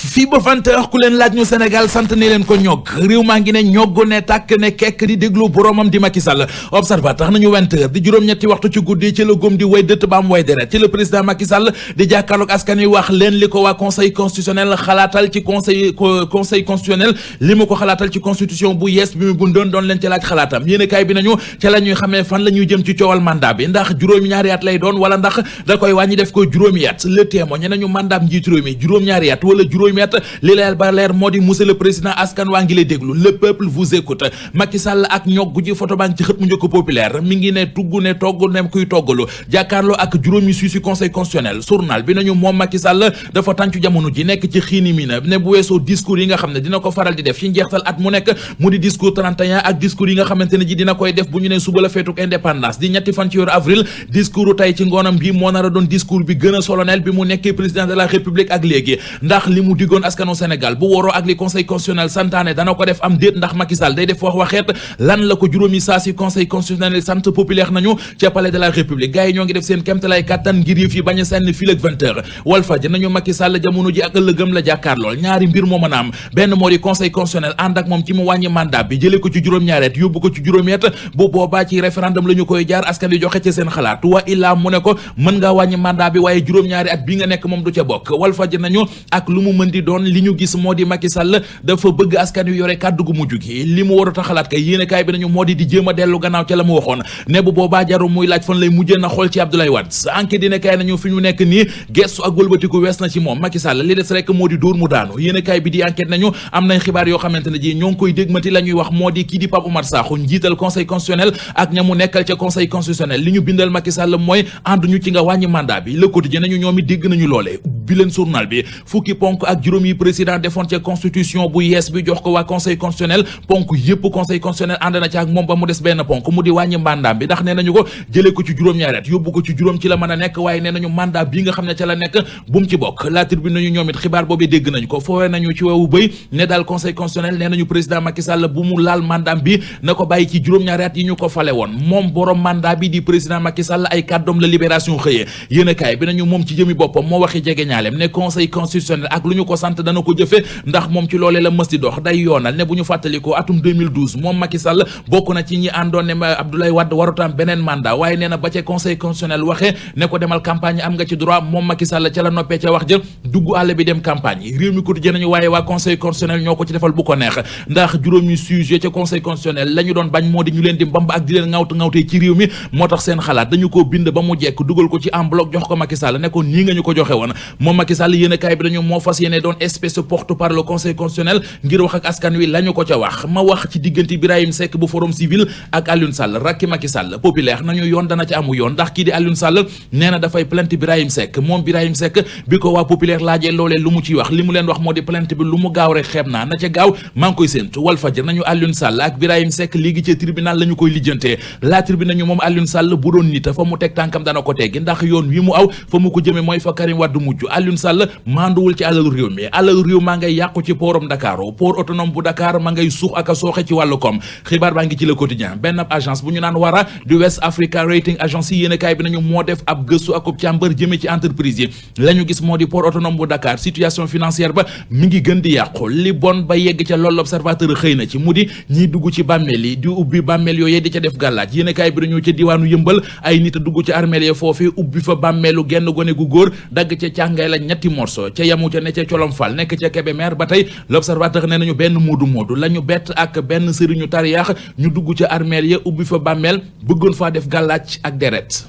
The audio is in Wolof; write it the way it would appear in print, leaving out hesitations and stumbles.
fii ba 20h ku leen laaj ñu Sénégal sant ne leen ko ñog réew maa ngi ne ñoggu ne tàkk ne kekk di déglu boromam di Macky Sall observateur tax nañu 20h di juróom-ñetti waxtu ci guddi ci la góom di way dëtt ba am way deret ci le président Macky Sall di jàkkaarloog askan wi wax leen li ko waa conseil constitutionnel xalaatal ci conseil constitutionnel li mu ko xalaatal ci constitution bu yees bi mu bundoon doon leen ci laaj xalaatam yéen kaay bi nañu ca la ñuy xamee fan la ñuy jëm ci coowal mandat bi ndax juróom-ñaari at lay doon wala ndax da koy wàññi def ko juróomi at le témoin nañu mandat njiitu réew mi juróom-ñaari at wala juróomi at li leer ba leer moo di monsieur le président askan waa ngi lay déglu le peuple vous écoute Macky Sall ak ñoggu ji photo baa ngi ci xët mu njëkk populaire mi ngi ne tugg ne togg ne kuy toggalu jàkkaarloo ak juróomi suisu conseil constitutionnel journal bi nañu moom Macky Sall dafa tàncu jamono ji nekk ci xiini mi na ne bu weesoo discours yi nga xam ne dina ko faral di def ci njeextal at mu nekk mu di discours 31 ak discours yi nga xamante ne ji dina koy def bu ñu ne suba la feetuk indépendance di ñetti fan ci weeru avril discours tay ci ngoonam bi moo nar a doon discours bi gën a solennel bi mu nekkee président de la république ak léegi ndax li mu diggoon askanu Sénégal bu waroo ak li conseil constitutionnel santaane dana ko def am déet ndax Macky Sall day def wax waxeet lan la ko juróomi saa si conseil constitutionnel sant populaire nañu ca palais de la république gars yi ñoo ngi def seen kéemtalaay kàttan ngir yëf yi bañ a sànni fii ak 20h Walfadjri nañu Macky Sall jamono ji ak ëllëgëm la jàkkaarlool ñaari mbir moo mën a am benn moo di conseil constitutionnel ànd ak moom ci mu wàññi mandat bi jëlee ko ci juróom-ñaari at yóbbu ko ci juróomi at bu boobaa ci référendum la ñu koy jaar askan wi joxe ci seen xalaat wa illaa mu ne ko mën ngaa wàññi mandat bi waaye juróom-ñaari at bi nga nekk moom du ca bokk Walfadjri nañu ak lu mu mën di doon li ñu gis moo di Macky Sall dafa bëgg askan wi yore kàddu gu mujj gi li mu warut a xalaat kay yéenekaay bi nañu moo di jéem a dellu gannaaw ca la mu waxoon ne bu boobaa jaru muy laaj fan lay mujjee na xool ci Abdoulaye Wade enquête dina kay nañu fi ñu nekk nii gestu ak wëlbatiku wees na ci moom Macky Sall li des rek moo di dóor mu daanu yéenekaay bi di enquête nañu am nañ xibaar yoo xamante ne ji ñoo ngi koy dégmati la ñuy wax moo di kii di Pape Oumar Sakho njiital conseil constitutionnel ak ña mu nekkal ca conseil constitutionnel li ñu bindal Macky Sall mooy ànduñu ci nga wàññi mandat bi Le Quotidien nañu ñoom it dégg nañu loole bi leen journal bi fukki ponk ak juróom yi président defoon ca constitution bu yees bi jox ko waa conseil constitutionnel ponk yépp conseil constitutionnel ànd na ci ak moom ba mu des benn ponk mu di wàññi mandat bi ndax nee nañu ko jëlee ko ci juróom-ñaari at yóbbu ko ci juróom ci la mën a nekk waaye nee nañu mandat bi nga xam ne ca la nekk bu mu ci bokk La Tribune nañu ñoom it xibaar boobu dégg nañu ko foowee nañu ci wewu bëy ne daal conseil constitutionnel nee nañu président Macky Sall bu mu laal mandat bi na ko bàyyi ci juróom-ñaari at yi ñu ko fale woon moom borom mandat bi di président Macky Sall ay kàddoom la libération xëyee yéenekaay bi nañu moom ci jëmi boppam moo waxi jege ñaaleem ne conseil constitutionnel ak lu ñu ko sant dana ko jëfe ndax moom ci loolee la mës di dox day yoonal ne bu ñu fàttalikoo atum 2012 moom Macky Sall bokk na ci ñi àndoon ne Abdoulaye Wade warutam beneen mandat waaye nee na ba ca conseil constitutionnel waxee ne ko demal campagne am nga ci droit moom Macky Sall ca la noppee ca wax ja dugg àll bi dem campagne yi réew mi quotidien nañu waaye waa conseil constitutionnel ñoo ko ci defal bu ko neex ndax juróomi sujet ca conseil constitutionnel la ñu doon bañ moo di ñu leen di mbamb ak di leen ŋawtee ci réew mi moo tax seen xalaat dañu ko bind ba mu jekk dugal ko ci en bloc jox ko Macky Sall ne ko nii nga ñu ko joxe woon moom Macky Sall yéenekaay bi dañu moo fas yéene doon espèce porte par le conseil constitutionnel ngir wax ak askan wi la ñu ko ca wax ma wax ci diggante Birahim Seck bu forum civil ak Alioune Sall rakki Macky Sall populaire nañu yoon dana ci amu yoon ndax kii di Alioune Sall nee na dafay plainte Birahim Seck moom Birahim Seck bi ko waa populaire laajee loolee lu mu ciy wax li mu leen wax moo di plainte bi lu mu gaaw rek xeeb naa na ca gaaw maa ngi koy séentu Walfadjri nañu Alioune Sall ak Birahim Seck léegi ci tribunal la ñu koy lijjantee la tribune nañu moom Alioune Sall bu doon nit fa mu teg tànkam dana ko teggi ndax yoon wi mu aw fa mu ko jëme mooy fa Karim Wade mujj Alioune Sall manduwul ci alalu réew mi alalu réew maa ngay yàqu ci portum Dakar port autonome bu Dakar ma ngay suux ak a sooxe ci wàllu koom xibaar baa ngi ci Le Quotidien benn agence bu ñu naan Wara du West Africa Rating Agency yéenekaay bi nañu moo def ab gëstu ak càmbar jëmee ci entreprise yi la ñu gis moo di port autonome bu Dakar situation financière ba mi ngi gën di yàqu li bon ba yegg ca loolu l'Observateur xëy na ci mu di ñiy dugg ci bàmmeel yi di ubbi bàmmeel yooyee di ca def gàllaaj yéenekaay bi nañu ca diwaanu Yëmbal ay nit a dugg ci armeel ya foofee ubbi fa bàmmeelu genn gone gu góor dagg ca càngaay la ñetti morceau ca yamu ca ne ca colom fal nekk ca Kébémer ba tey l'Observateur nee nañu benn moodu la ñu bett ak benn sëriñu tariyaax ñu dugg ca armeel ya ubbi fa bàmmeel bëggoon faa def gàllaaj ak deret